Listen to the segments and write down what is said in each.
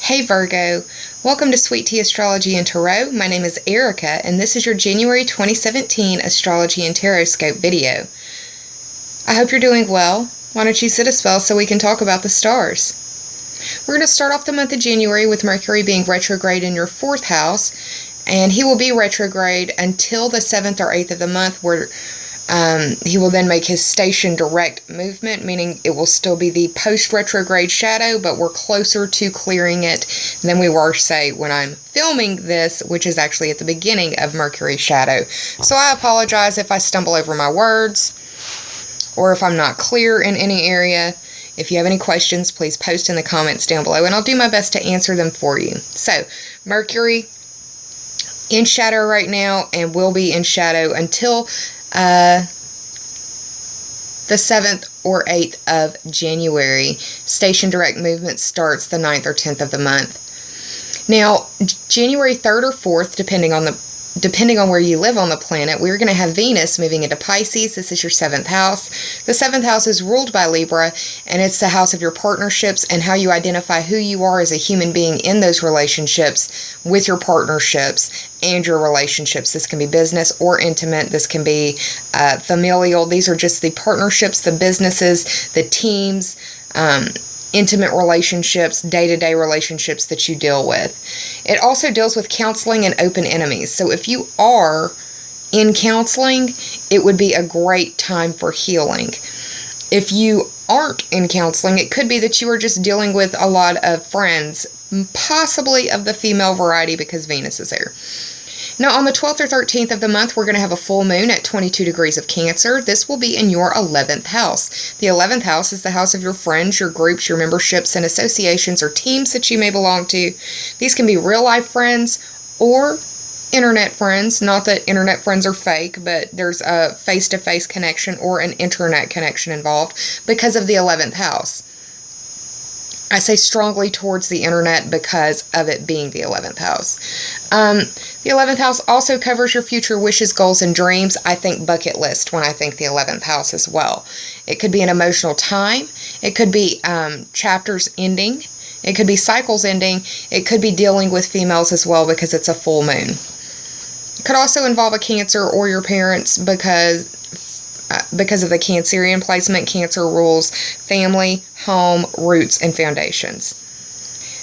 Hey Virgo, welcome to Sweet Tea Astrology and Tarot. My name is Erica, and this is your January 2017 Astrology and Tarot Scope video. I hope you're doing well. Why don't you sit a spell so we can talk about the stars? We're going to start off the month of January with Mercury being retrograde in your 4th house, and he will be retrograde until the 7th or 8th of the month, where he will then make his station direct movement, meaning it will still be the post-retrograde shadow, but we're closer to clearing it than we were, say, when I'm filming this, which is actually at the beginning of Mercury's shadow. So I apologize if I stumble over my words or if I'm not clear in any area. If you have any questions, please post in the comments down below, and I'll do my best to answer them for you. So, Mercury in shadow right now, and will be in shadow until the 7th or 8th of January. Station direct movement starts the 9th or 10th of the month. Now, January 3rd or 4th, depending on where you live on the planet, we're going to have Venus moving into Pisces. This is your 7th house. The 7th house is ruled by Libra, and it's the house of your partnerships and how you identify who you are as a human being in those relationships with your partnerships and your relationships. This can be business or intimate. This can be familial. These are just the partnerships, the businesses, the teams, intimate relationships, day-to-day relationships that you deal with. It also deals with counseling and open enemies. So if you are in counseling, it would be a great time for healing. If you aren't in counseling, it could be that you are just dealing with a lot of friends, possibly of the female variety because Venus is there. Now, on the 12th or 13th of the month, we're going to have a full moon at 22 degrees of Cancer. This will be in your 11th house. The 11th house is the house of your friends, your groups, your memberships, and associations or teams that you may belong to. These can be real-life friends or internet friends. Not that internet friends are fake, but there's a face-to-face connection or an internet connection involved because of the 11th house. I say strongly towards the internet because of it being the 11th house. The 11th house also covers your future wishes, goals, and dreams. I think bucket list when I think the 11th house as well. It could be an emotional time. It could be chapters ending. It could be cycles ending. It could be dealing with females as well because it's a full moon. It could also involve a Cancer or your parents because of the Cancerian placement. Cancer rules family, home, roots, and foundations.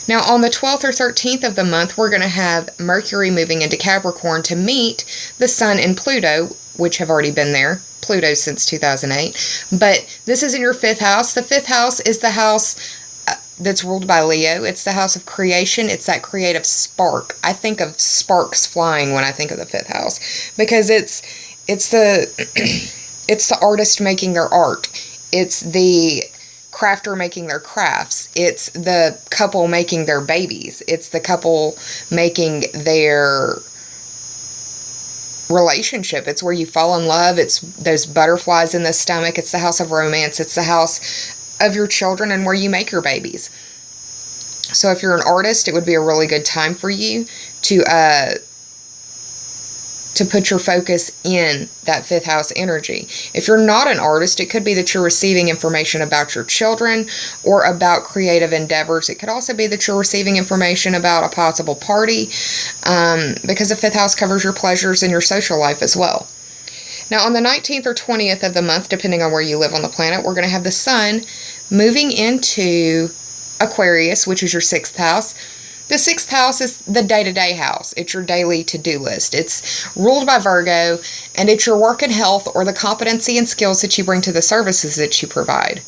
Now, on the 12th or 13th of the month, we're going to have Mercury moving into Capricorn to meet the Sun and Pluto, which have already been there. Pluto since 2008. But this is in your 5th house. The 5th house is the house that's ruled by Leo. It's the house of creation. It's that creative spark. I think of sparks flying when I think of the 5th house because it's the it's the artist making their art. It's the crafter making their crafts. It's the couple making their babies. It's the couple making their relationship. It's where you fall in love. It's those butterflies in the stomach. It's the house of romance. It's the house of your children and where you make your babies. So if you're an artist, it would be a really good time for you to put your focus in that 5th house energy. If you're not an artist, it could be that you're receiving information about your children or about creative endeavors. It could also be that you're receiving information about a possible party because the 5th house covers your pleasures and your social life as well. Now, on the 19th or 20th of the month, depending on where you live on the planet, we're going to have the Sun moving into Aquarius, which is your 6th house. The 6th house is the day-to-day house. It's your daily to-do list. It's ruled by Virgo, and it's your work and health or the competency and skills that you bring to the services that you provide.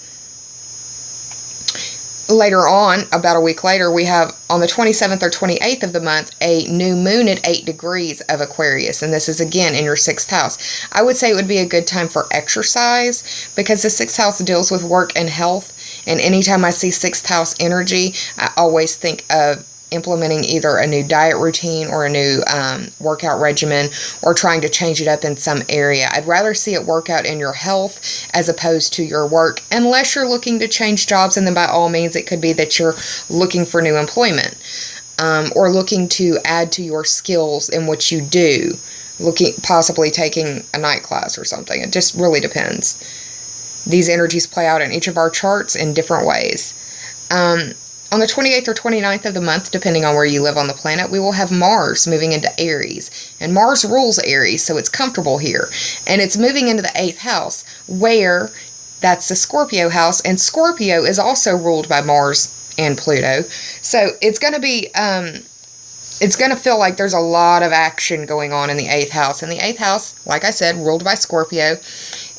Later on, about a week later, we have on the 27th or 28th of the month, a new moon at 8 degrees of Aquarius, and this is again in your 6th house. I would say it would be a good time for exercise because the 6th house deals with work and health, and anytime I see 6th house energy, I always think of implementing either a new diet routine or a new workout regimen or trying to change it up in some area. I'd rather see it work out in your health as opposed to your work, unless you're looking to change jobs, and then by all means it could be that you're looking for new employment or looking to add to your skills in what you do, possibly taking a night class or something. It just really depends. These energies play out in each of our charts in different ways. On the 28th or 29th of the month, depending on where you live on the planet, we will have Mars moving into Aries. And Mars rules Aries, so it's comfortable here. And it's moving into the 8th house, where that's the Scorpio house. And Scorpio is also ruled by Mars and Pluto. So it's going to be, it's going to feel like there's a lot of action going on in the 8th house. And the 8th house, like I said, ruled by Scorpio.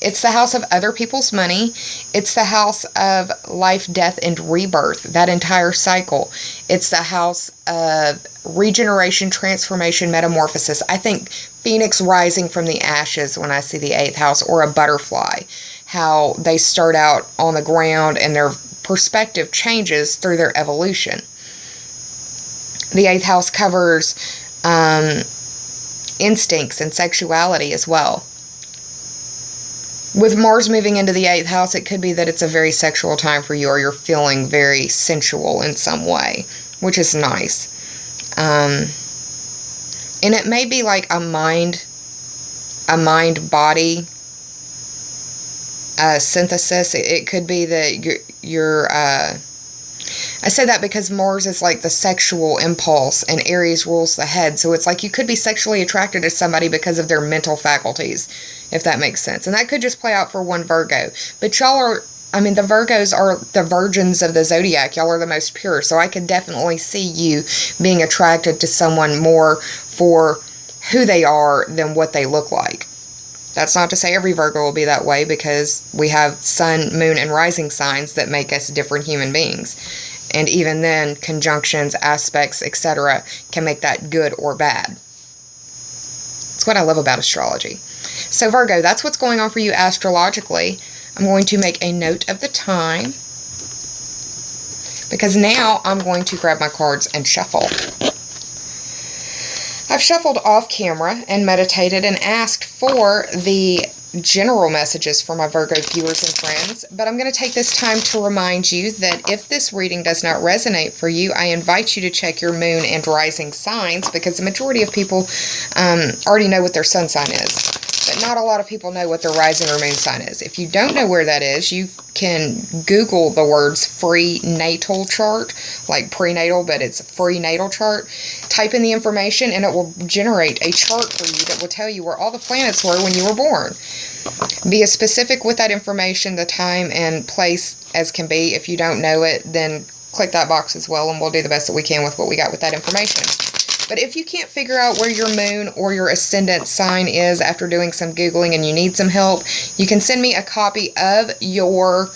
It's the house of other people's money. It's the house of life, death, and rebirth, that entire cycle. It's the house of regeneration, transformation, metamorphosis. I think Phoenix rising from the ashes when I see the 8th house, or a butterfly, how they start out on the ground and their perspective changes through their evolution. The 8th house covers instincts and sexuality as well. With Mars moving into the 8th house, it could be that it's a very sexual time for you, or you're feeling very sensual in some way, which is nice. And it may be like a mind-body synthesis. It could be that you're I say that because Mars is like the sexual impulse, and Aries rules the head. So it's like you could be sexually attracted to somebody because of their mental faculties, if that makes sense. And that could just play out for one Virgo. But y'all are, I mean, the Virgos are the virgins of the zodiac. Y'all are the most pure. So I could definitely see you being attracted to someone more for who they are than what they look like. That's not to say every Virgo will be that way, because we have sun, moon, and rising signs that make us different human beings. And even then, conjunctions, aspects, etc. can make that good or bad. That's what I love about astrology. So Virgo, that's what's going on for you astrologically. I'm going to make a note of the time, because now I'm going to grab my cards and shuffle. I've shuffled off camera and meditated and asked for the general messages for my Virgo viewers and friends, but I'm going to take this time to remind you that if this reading does not resonate for you, I invite you to check your moon and rising signs, because the majority of people already know what their sun sign is, but not a lot of people know what their rising or moon sign is. If you don't know where that is, you can Google the words free natal chart, like prenatal, but it's free natal chart. Type in the information and it will generate a chart for you that will tell you where all the planets were when you were born. Be as specific with that information, the time and place as can be. If you don't know it, then click that box as well, and we'll do the best that we can with what we got with that information. But if you can't figure out where your moon or your ascendant sign is after doing some Googling and you need some help, you can send me a copy of your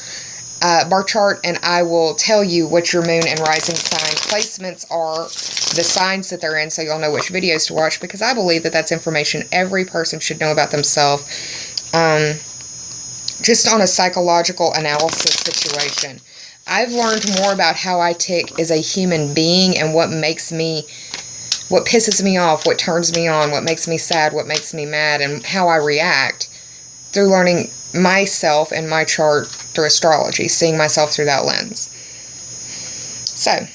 bar chart, and I will tell you what your moon and rising sign placements are, the signs that they're in, so you'll know which videos to watch, because I believe that that's information every person should know about themselves, just on a psychological analysis situation. I've learned more about how I tick as a human being and what pisses me off, what turns me on, what makes me sad, what makes me mad, and how I react through learning myself and my chart through astrology, seeing myself through that lens. So,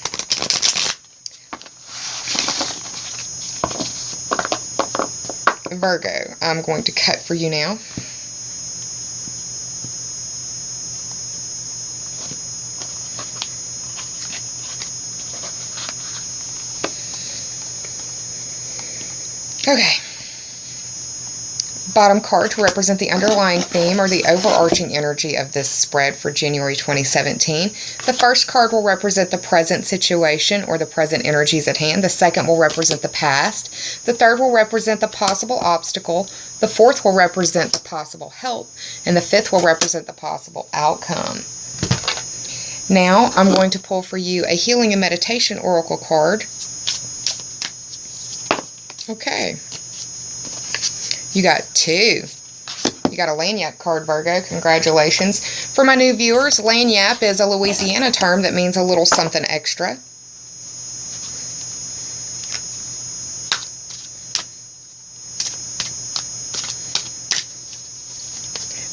Virgo, I'm going to cut for you now. Okay. Bottom card to represent the underlying theme or the overarching energy of this spread for January 2017. The first card will represent the present situation or the present energies at hand. The second will represent the past. The third will represent the possible obstacle. The fourth will represent the possible help. And the fifth will represent the possible outcome. Now, I'm going to pull for you a healing and meditation oracle card. Okay. You got two. You got a lagniappe card, Virgo. Congratulations. For my new viewers, lagniappe is a Louisiana term that means a little something extra.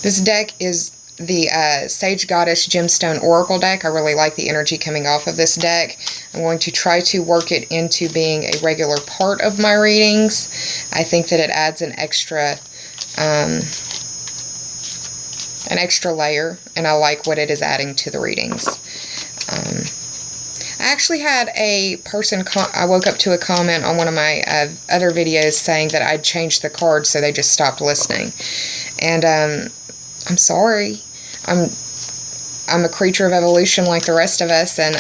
This deck is the Sage Goddess Gemstone Oracle deck. I really like the energy coming off of this deck. I'm going to try to work it into being a regular part of my readings. I think that it adds an extra layer, and I like what it is adding to the readings. I actually had a person, I woke up to a comment on one of my other videos saying that I'd changed the cards, so they just stopped listening. And I'm sorry. I'm a creature of evolution like the rest of us, and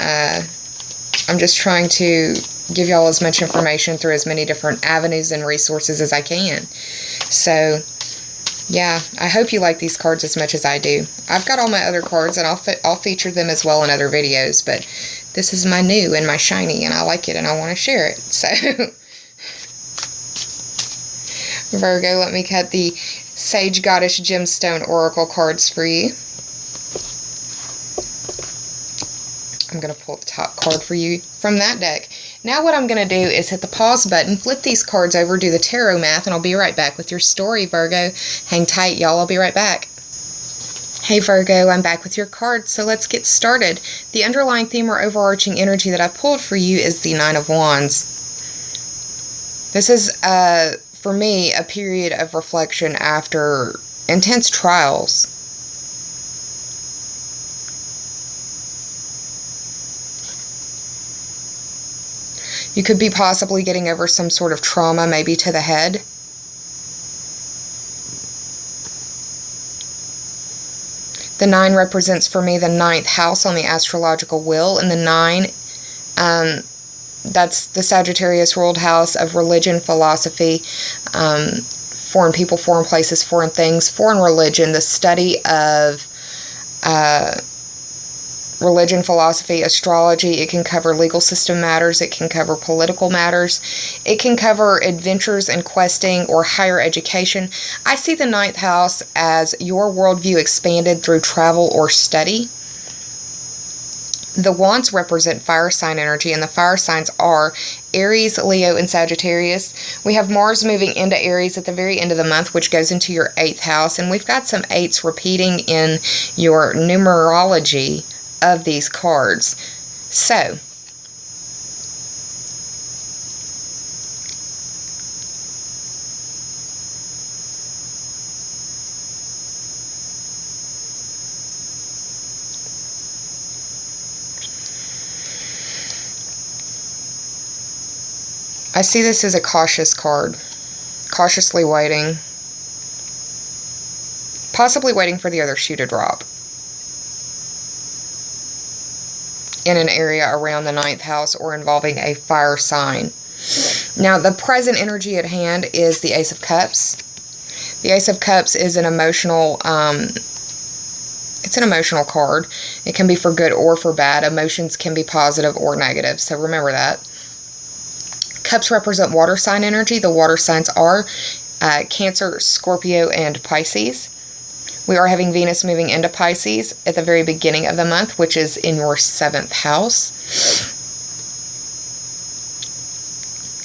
I'm just trying to give y'all as much information through as many different avenues and resources as I can. So, yeah, I hope you like these cards as much as I do. I've got all my other cards, and I'll feature them as well in other videos, but this is my new and my shiny, and I like it, and I want to share it. So, Virgo, let me cut the Sage Goddess Gemstone Oracle cards for you. I'm going to pull the top card for you from that deck. Now what I'm going to do is hit the pause button, flip these cards over, do the tarot math, and I'll be right back with your story, Virgo. Hang tight, y'all. I'll be right back. Hey, Virgo, I'm back with your cards, so let's get started. The underlying theme or overarching energy that I pulled for you is the Nine of Wands. This is, for me, a period of reflection after intense trials. You could be possibly getting over some sort of trauma, maybe to the head. The 9 represents for me the 9th house on the astrological wheel, and the 9, that's the Sagittarius ruled house of religion, philosophy, foreign people, foreign places, foreign things, foreign religion, the study of religion, philosophy, astrology. It can cover legal system matters. It can cover political matters. It can cover adventures and questing or higher education. I see the 9th house as your worldview expanded through travel or study. The wands represent fire sign energy, and the fire signs are Aries, Leo, and Sagittarius. We have Mars moving into Aries at the very end of the month, which goes into your 8th house, and we've got some 8s repeating in your numerology of these cards. So, I see this as a cautious card. Cautiously waiting. Possibly waiting for the other shoe to drop. In an area around the 9th house or involving a fire sign. Now, the present energy at hand is the Ace of Cups. The Ace of Cups is an emotional, it's an emotional card. It can be for good or for bad. Emotions can be positive or negative, so remember that. Cups represent water sign energy. The water signs are Cancer, Scorpio, and Pisces. We are having Venus moving into Pisces at the very beginning of the month, which is in your 7th house.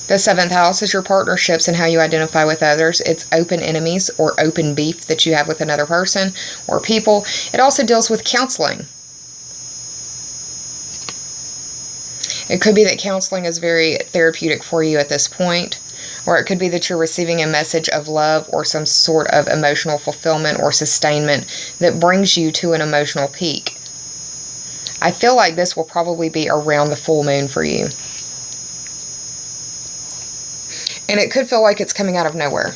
The 7th house is your partnerships and how you identify with others. It's open enemies or open beef that you have with another person or people. It also deals with counseling. It could be that counseling is very therapeutic for you at this point. Or it could be that you're receiving a message of love or some sort of emotional fulfillment or sustainment that brings you to an emotional peak. I feel like this will probably be around the full moon for you. And it could feel like it's coming out of nowhere.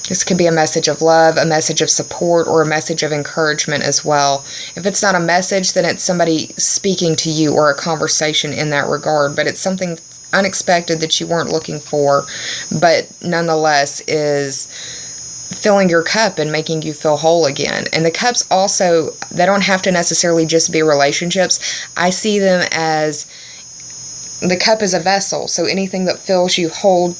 This could be a message of love, a message of support, or a message of encouragement as well. If it's not a message, then it's somebody speaking to you or a conversation in that regard. But it's something unexpected that you weren't looking for, but nonetheless is filling your cup and making you feel whole again. And the cups also, they don't have to necessarily just be relationships. I see them as the cup is a vessel, so anything that fills you whole,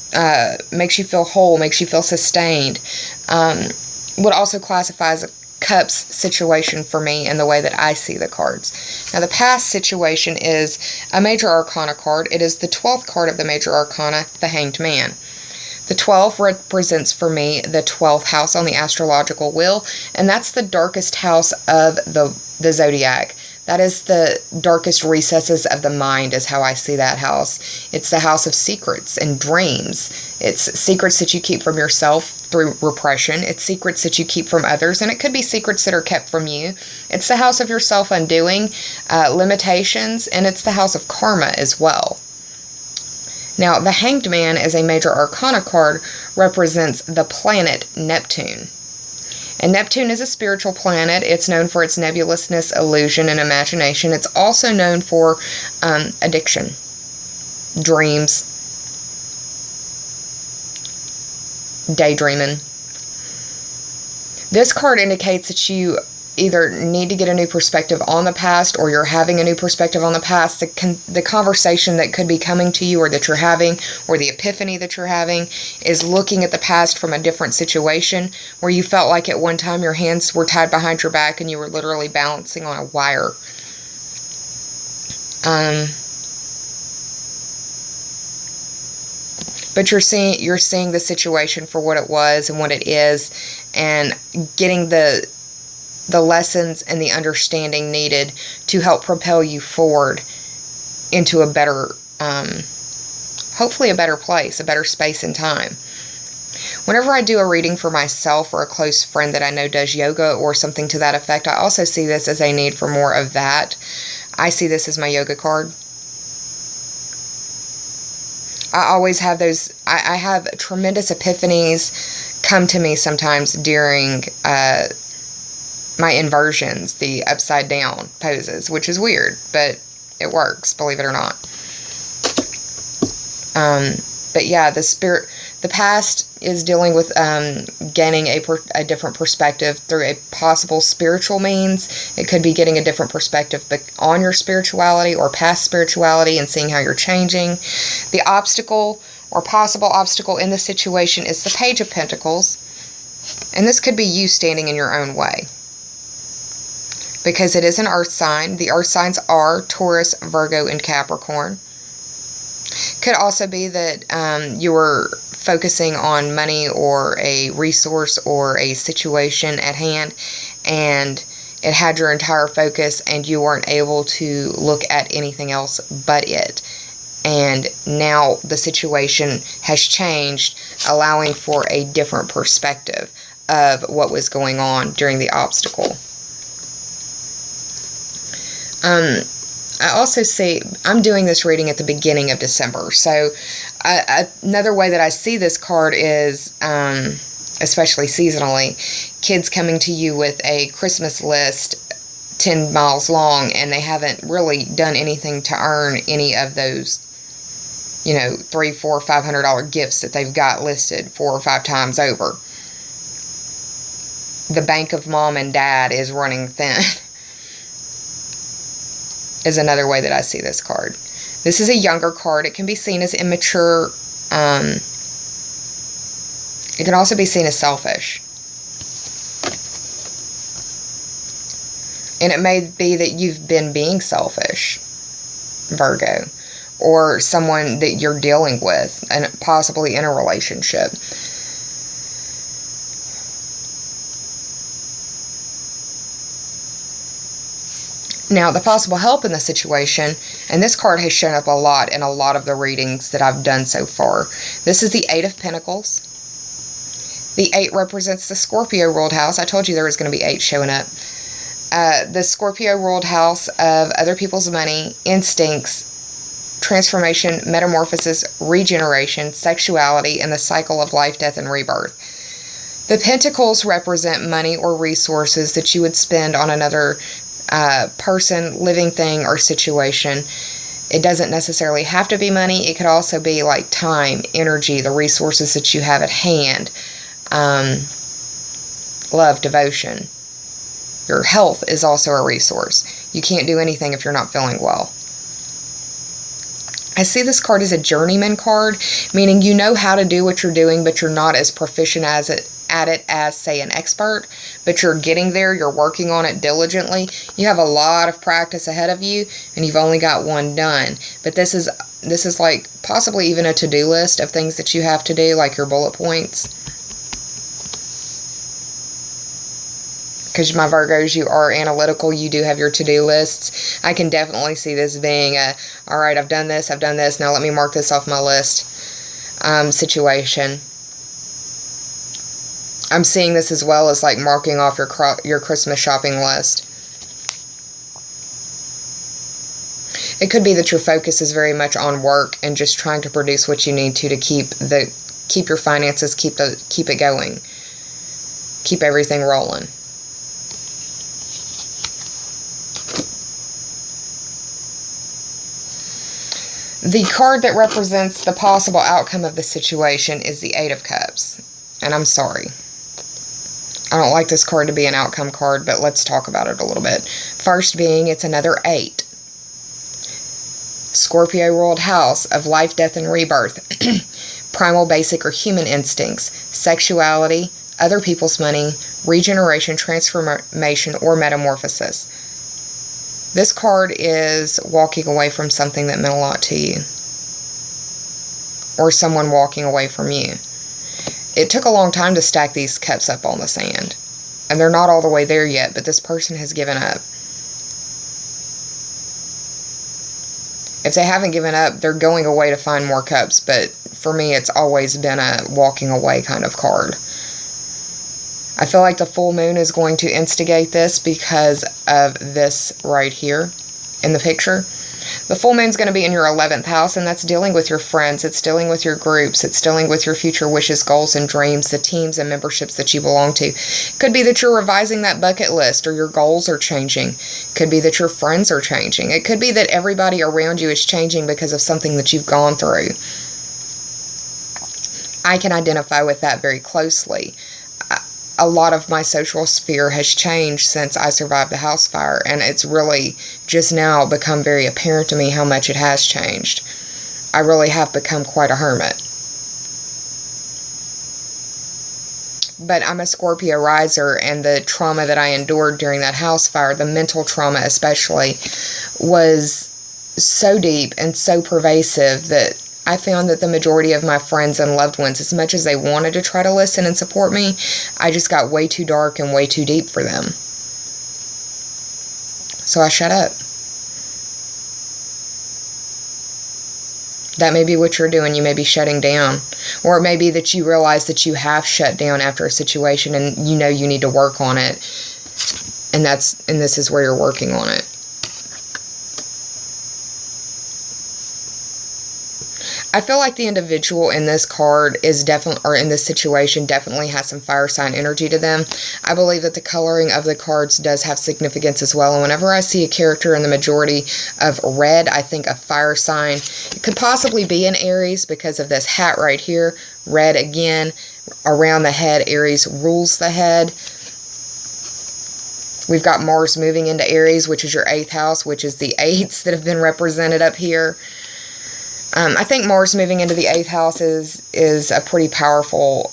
makes you feel whole, makes you feel sustained, would also classify as a cups situation for me in the way that I see the cards. Now, the past situation is a major arcana card. It is the 12th card of the major arcana, the Hanged Man. The 12 represents for me the 12th house on the astrological wheel, and that's the darkest house of the zodiac. That is the darkest recesses of the mind is how I see that house. It's the house of secrets and dreams. It's secrets that you keep from yourself, through repression. It's secrets that you keep from others, and it could be secrets that are kept from you. It's the house of your self-undoing, limitations, and it's the house of karma as well. Now, the Hanged Man as a major arcana card represents the planet Neptune. And Neptune is a spiritual planet. It's known for its nebulousness, illusion, and imagination. It's also known for addiction, dreams, daydreaming. This card indicates that you either need to get a new perspective on the past, or you're having a new perspective on the past. The conversation that could be coming to you, or that you're having, or the epiphany that you're having, is looking at the past from a different situation, where you felt like at one time your hands were tied behind your back and you were literally balancing on a wire. But you're seeing the situation for what it was and what it is, and getting the lessons and the understanding needed to help propel you forward into a better, hopefully a better place, a better space and time. Whenever I do a reading for myself or a close friend that I know does yoga or something to that effect, I also see this as a need for more of that. I see this as my yoga card. I always have those, I have tremendous epiphanies come to me sometimes during my inversions, the upside down poses, which is weird, but it works, believe it or not. But yeah, the past is dealing with gaining a different perspective through a possible spiritual means. It could be getting a different perspective on your spirituality or past spirituality and seeing how you're changing. The obstacle or possible obstacle in the situation is the Page of Pentacles. And this could be you standing in your own way, because it is an earth sign. The earth signs are Taurus, Virgo, and Capricorn. Could also be that you were focusing on money or a resource or a situation at hand, and it had your entire focus and you weren't able to look at anything else but it. And now the situation has changed, allowing for a different perspective of what was going on during the obstacle. I also see, I'm doing this reading at the beginning of December, so another way that I see this card is, especially seasonally, kids coming to you with a Christmas list 10 miles long, and they haven't really done anything to earn any of those, $300, $400, $500 gifts that they've got listed 4 or 5 times over. The bank of mom and dad is running thin. Is another way that I see this card. This is a younger card. It can be seen as immature. It can also be seen as selfish. And it may be that you've been being selfish, Virgo, or someone that you're dealing with, and possibly in a relationship. Now, the possible help in the situation, and this card has shown up a lot in a lot of the readings that I've done so far. This is the 8 of Pentacles. The 8 represents the Scorpio ruled house. I told you there was going to be 8 showing up. The Scorpio ruled house of other people's money, instincts, transformation, metamorphosis, regeneration, sexuality, and the cycle of life, death, and rebirth. The Pentacles represent money or resources that you would spend on another person, living thing, or situation. It doesn't necessarily have to be money. It could also be like time, energy, the resources that you have at hand, love, devotion. Your health is also a resource. You can't do anything if you're not feeling well. I see this card as a journeyman card, meaning you know how to do what you're doing, but you're not as proficient at it as, say, an expert, but you're getting there, you're working on it diligently. You have a lot of practice ahead of you, and you've only got one done. But this is like possibly even a to-do list of things that you have to do, like your bullet points. Because my Virgos, you are analytical, you do have your to-do lists. I can definitely see this being all right, I've done this, now let me mark this off my list situation. I'm seeing this as well as like marking off your Christmas shopping list. It could be that your focus is very much on work and just trying to produce what you need to keep your finances, keep it going, keep everything rolling. The card that represents the possible outcome of the situation is the Eight of Cups. And I'm sorry, I don't like this card to be an outcome card, but let's talk about it a little bit. First being, it's another 8. Scorpio ruled house of life, death, and rebirth. Primal, basic, or human instincts. Sexuality, other people's money, regeneration, transformation, or metamorphosis. This card is walking away from something that meant a lot to you. Or someone walking away from you. It took a long time to stack these cups up on the sand. And they're not all the way there yet, but this person has given up. If they haven't given up, they're going away to find more cups. But for me, it's always been a walking away kind of card. I feel like the full moon is going to instigate this because of this right here in the picture. The full moon is going to be in your 11th house, and that's dealing with your friends. It's dealing with your groups. It's dealing with your future wishes, goals, and dreams, the teams and memberships that you belong to. Could be that you're revising that bucket list, or your goals are changing. Could be that your friends are changing. It could be that everybody around you is changing because of something that you've gone through. I can identify with that very closely. A lot of my social sphere has changed since I survived the house fire, and it's really just now become very apparent to me how much it has changed. I really have become quite a hermit. But I'm a Scorpio riser, and the trauma that I endured during that house fire, the mental trauma especially, was so deep and so pervasive that I found that the majority of my friends and loved ones, as much as they wanted to try to listen and support me, I just got way too dark and way too deep for them. So I shut up. That may be what you're doing. You may be shutting down. Or it may be that you realize that you have shut down after a situation and you know you need to work on it. And this is where you're working on it. I feel like the individual in this card is definitely, or in this situation, definitely has some fire sign energy to them. I believe that the coloring of the cards does have significance as well. And whenever I see a character in the majority of red, I think a fire sign. It could possibly be an Aries because of this hat right here. Red again, around the head. Aries rules the head. We've got Mars moving into Aries, which is your 8th house, which is the 8s that have been represented up here. I think Mars moving into the 8th house is a pretty powerful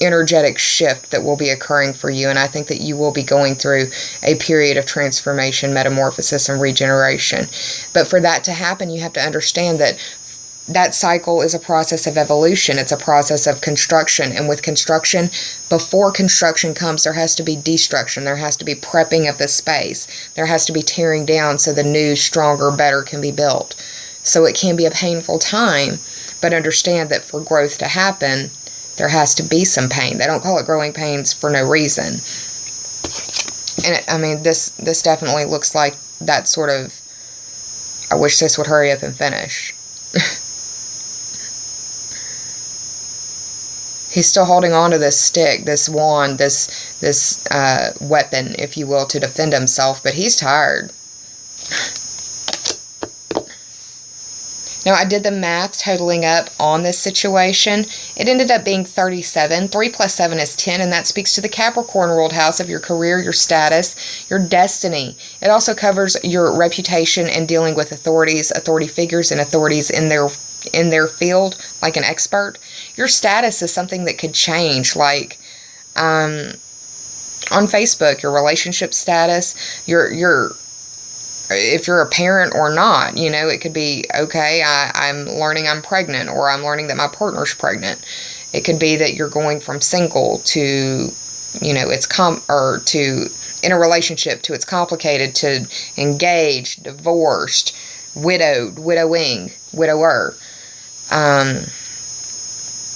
energetic shift that will be occurring for you, and I think that you will be going through a period of transformation, metamorphosis, and regeneration. But for that to happen, you have to understand that that cycle is a process of evolution. It's a process of construction. And with construction, before construction comes, there has to be destruction. There has to be prepping of the space. There has to be tearing down so the new, stronger, better can be built. So it can be a painful time, but understand that for growth to happen, there has to be some pain. They don't call it growing pains for no reason. And this definitely looks like that sort of, I wish this would hurry up and finish. He's still holding on to this stick, this wand, this weapon, if you will, to defend himself, but he's tired. Now, I did the math totaling up on this situation. It ended up being 37. 3 plus 7 is 10, and that speaks to the Capricorn ruled house of your career, your status, your destiny. It also covers your reputation and dealing with authorities, authority figures, and authorities in their field, like an expert. Your status is something that could change, like on Facebook, your relationship status, your if you're a parent or not, it could be, okay, I'm learning I'm pregnant, or I'm learning that my partner's pregnant. It could be that you're going from single to, to in a relationship to it's complicated to engaged, divorced, widowed, widowing, widower.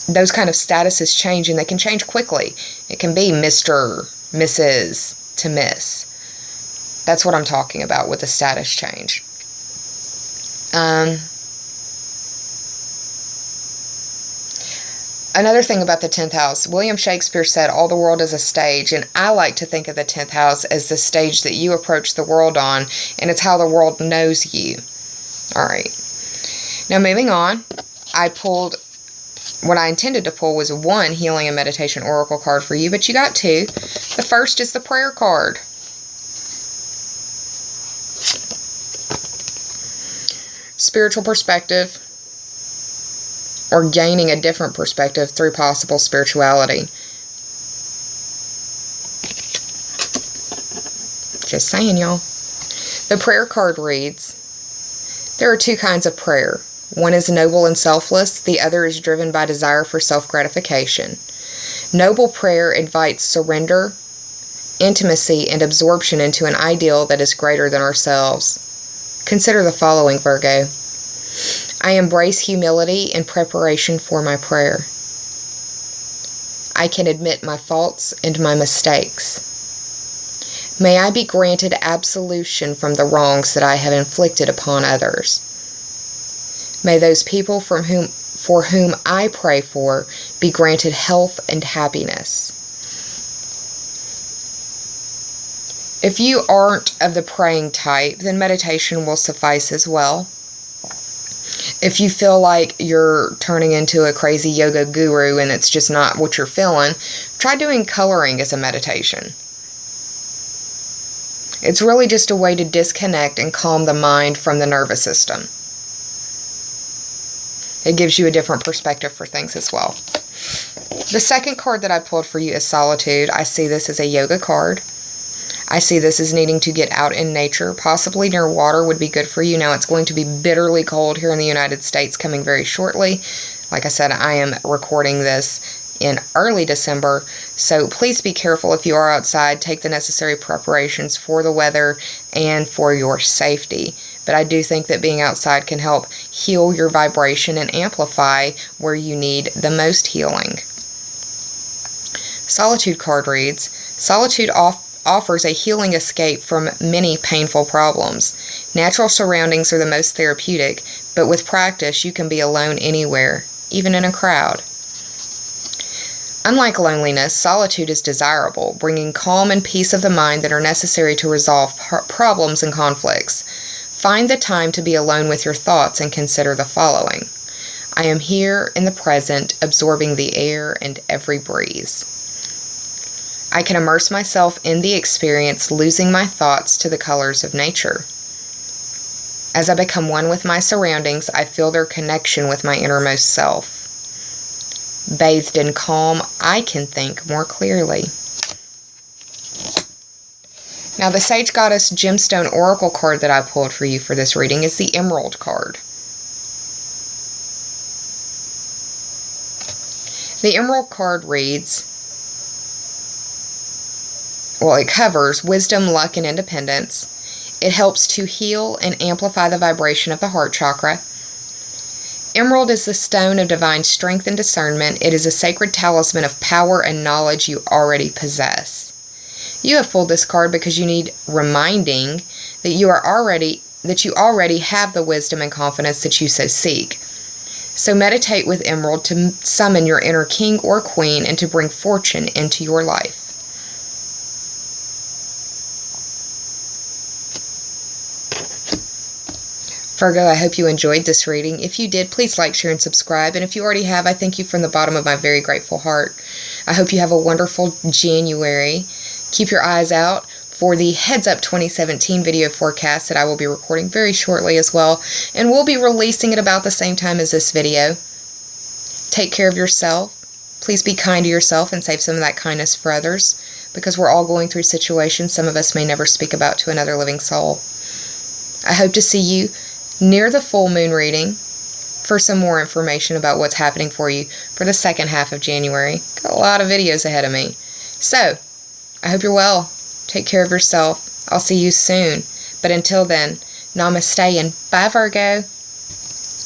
those kind of statuses change, and they can change quickly. It can be Mr., Mrs. to Miss. That's what I'm talking about with the status change. Another thing about the 10th house, William Shakespeare said, all the world is a stage, and I like to think of the 10th house as the stage that you approach the world on, and it's how the world knows you. Alright. Now, moving on, I pulled, what I intended to pull was one healing and meditation oracle card for you, but you got two. The first is the prayer card. Spiritual perspective, or gaining a different perspective through possible spirituality. Just saying, y'all. The prayer card reads, there are two kinds of prayer. One is noble and selfless. The other is driven by desire for self-gratification. Noble prayer invites surrender, intimacy, and absorption into an ideal that is greater than ourselves. Consider the following, Virgo. I embrace humility in preparation for my prayer. I can admit my faults and my mistakes. May I be granted absolution from the wrongs that I have inflicted upon others. May those people for whom I pray for be granted health and happiness. If you aren't of the praying type, then meditation will suffice as well. If you feel like you're turning into a crazy yoga guru and it's just not what you're feeling, try doing coloring as a meditation. It's really just a way to disconnect and calm the mind from the nervous system. It gives you a different perspective for things as well. The second card that I pulled for you is Solitude. I see this as a yoga card. I see this as needing to get out in nature. Possibly near water would be good for you. Now, it's going to be bitterly cold here in the United States coming very shortly. Like I said, I am recording this in early December, so please be careful if you are outside. Take the necessary preparations for the weather and for your safety. But I do think that being outside can help heal your vibration and amplify where you need the most healing. Solitude card reads, Solitude offers a healing escape from many painful problems. Natural surroundings are the most therapeutic, but with practice you can be alone anywhere, even in a crowd. Unlike loneliness, solitude is desirable, bringing calm and peace of the mind that are necessary to resolve problems and conflicts. Find the time to be alone with your thoughts and consider the following. I am here in the present, absorbing the air and every breeze. I can immerse myself in the experience, losing my thoughts to the colors of nature. As I become one with my surroundings, I feel their connection with my innermost self. Bathed in calm, I can think more clearly. Now, the Sage Goddess Gemstone Oracle card that I pulled for you for this reading is the Emerald card. The Emerald card reads, it covers wisdom, luck, and independence. It helps to heal and amplify the vibration of the heart chakra. Emerald is the stone of divine strength and discernment. It is a sacred talisman of power and knowledge you already possess. You have pulled this card because you need reminding that you already have the wisdom and confidence that you so seek. So meditate with Emerald to summon your inner king or queen and to bring fortune into your life. Virgo, I hope you enjoyed this reading. If you did, please like, share, and subscribe. And if you already have, I thank you from the bottom of my very grateful heart. I hope you have a wonderful January. Keep your eyes out for the Heads Up 2017 video forecast that I will be recording very shortly as well. And we'll be releasing it about the same time as this video. Take care of yourself. Please be kind to yourself and save some of that kindness for others, because we're all going through situations some of us may never speak about to another living soul. I hope to see you near the full moon reading for some more information about what's happening for you for the second half of January. Got a lot of videos ahead of me. So, I hope you're well. Take care of yourself. I'll see you soon. But until then, namaste and bye, Virgo.